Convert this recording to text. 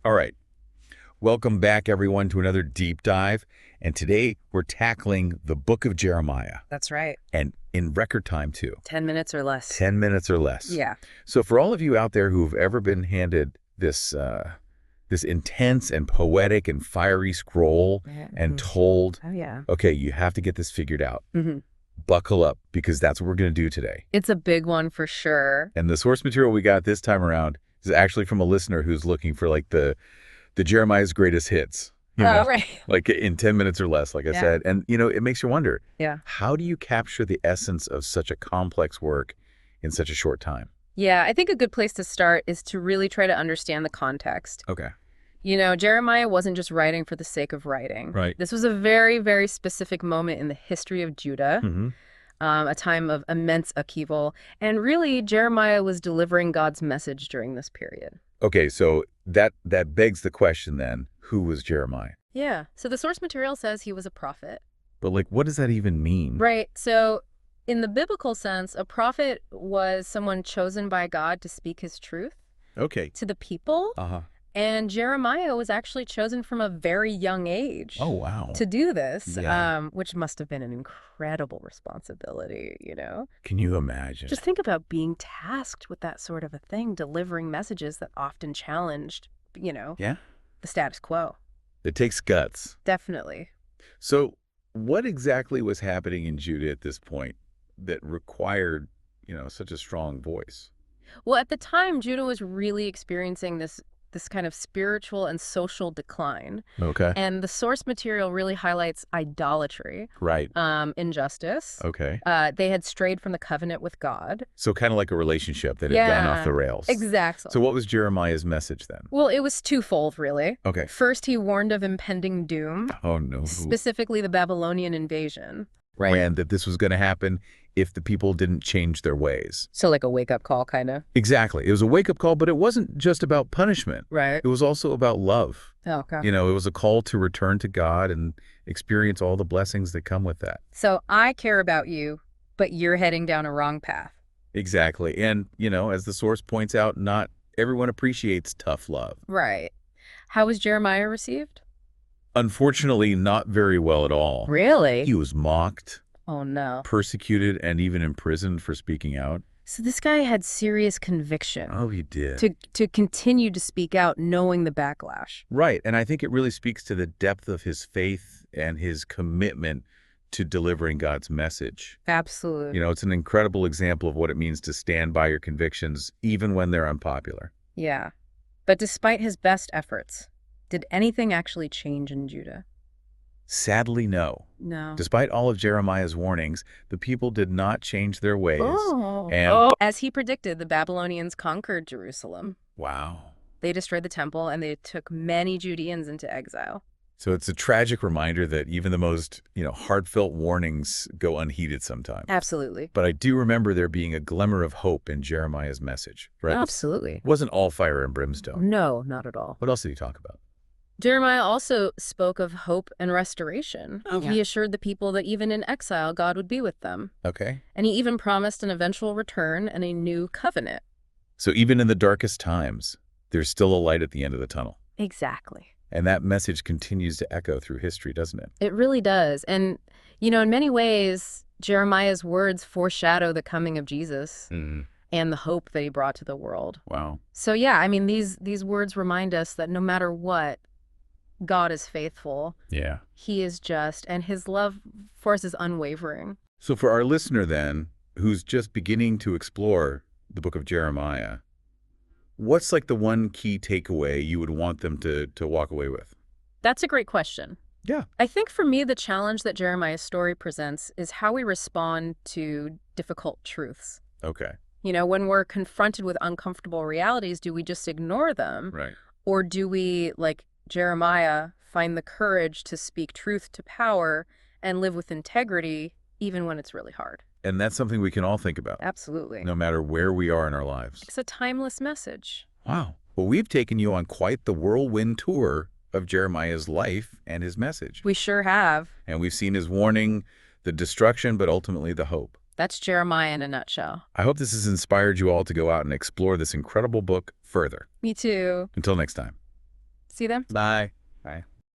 All right. Welcome back, everyone, to another deep dive. And today we're tackling the book of Jeremiah, That's right. and in record time, too. 10 minutes or less. 10 minutes or less. Yeah. So for all of you out there who've ever been handed this intense and poetic and fiery scroll and told, Oh, yeah. okay, you have to get this figured out. hmm Buckle up, because that's what we're going to do today. It's a big one for sure. And the source material we got this time around is actually from a listener who's looking for like the Jeremiah's greatest hits. Right. Like in 10 minutes or less, like I Yeah. said. And, it makes you wonder, Yeah. how do you capture the essence of such a complex work in such a short time? Yeah, I think a good place to start is to really try to understand the context. Okay. Jeremiah wasn't just writing for the sake of writing. Right. This was a very, very specific moment in the history of Judah, Mm-hmm. a time of immense upheaval. And really, Jeremiah was delivering God's message during this period. Okay, so that begs the question then, who was Jeremiah? Yeah. So the source material says he was a prophet. But like, what does that even mean? Right. So in the biblical sense, a prophet was someone chosen by God to speak his truth Okay. to the people. Uh-huh. And Jeremiah was actually chosen from a very young age Oh, wow. to do this, Yeah. which must have been an incredible responsibility. Can you imagine? Just think about being tasked with that sort of a thing, delivering messages that often challenged, Yeah. the status quo. It takes guts. Definitely. So what exactly was happening in Judah at this point that required, such a strong voice? Well, at the time, Judah was really experiencing this kind of spiritual and social decline. Okay. And the source material really highlights idolatry, Right. injustice. Okay. They had strayed from the covenant with God. So kind of like a relationship that had gone off Yeah, the rails. Exactly. So what was Jeremiah's message then? Well, it was twofold, really. Okay. First, he warned of impending doom, Oh, no. specifically the Babylonian invasion. And that this was going to happen if the people didn't change their ways. So like a wake-up call, kind of. Exactly. It was a wake-up call, but it wasn't just about punishment. Right. It was also about love. Oh, okay. It was a call to return to God and experience all the blessings that come with that. So I care about you, but you're heading down a wrong path. Exactly. And, as the source points out, not everyone appreciates tough love. Right. How was Jeremiah received? Unfortunately, not very well at all. Really? He was mocked, Oh, no. persecuted, and even imprisoned for speaking out. So this guy had serious conviction Oh, he did. to continue to speak out knowing the backlash. Right. And I think it really speaks to the depth of his faith and his commitment to delivering God's message. Absolutely. It's an incredible example of what it means to stand by your convictions, even when they're unpopular. Yeah. But despite his best efforts, did anything actually change in Judah? Sadly, no. No. Despite all of Jeremiah's warnings, the people did not change their ways. As he predicted, the Babylonians conquered Jerusalem. Wow. They destroyed the temple and they took many Judeans into exile. So it's a tragic reminder that even the most, heartfelt warnings go unheeded sometimes. Absolutely. But I do remember there being a glimmer of hope in Jeremiah's message, right? Absolutely. It wasn't all fire and brimstone. No, not at all. What else did he talk about? Jeremiah also spoke of hope and restoration. Oh, yeah. He assured the people that even in exile, God would be with them. Okay. And he even promised an eventual return and a new covenant. So even in the darkest times, there's still a light at the end of the tunnel. Exactly. And that message continues to echo through history, doesn't it? It really does. And, in many ways, Jeremiah's words foreshadow the coming of Jesus and the hope that he brought to the world. Wow. So, yeah, these words remind us that no matter what, God is faithful. Yeah. He is just, and his love for us is unwavering. So for our listener then, who's just beginning to explore the book of Jeremiah, what's like the one key takeaway you would want them to walk away with? That's a great question. Yeah. I think for me, the challenge that Jeremiah's story presents is how we respond to difficult truths. Okay. When we're confronted with uncomfortable realities, do we just ignore them? Right. Or do we, like Jeremiah, find the courage to speak truth to power and live with integrity, even when it's really hard? And that's something we can all think about, Absolutely. no matter where we are in our lives. It's a timeless message. Wow. Well, we've taken you on quite the whirlwind tour of Jeremiah's life and his message. We sure have. And we've seen his warning, the destruction, but ultimately the hope. That's Jeremiah in a nutshell. I hope this has inspired you all to go out and explore this incredible book further. Me too. Until next time. See them? Bye. Bye.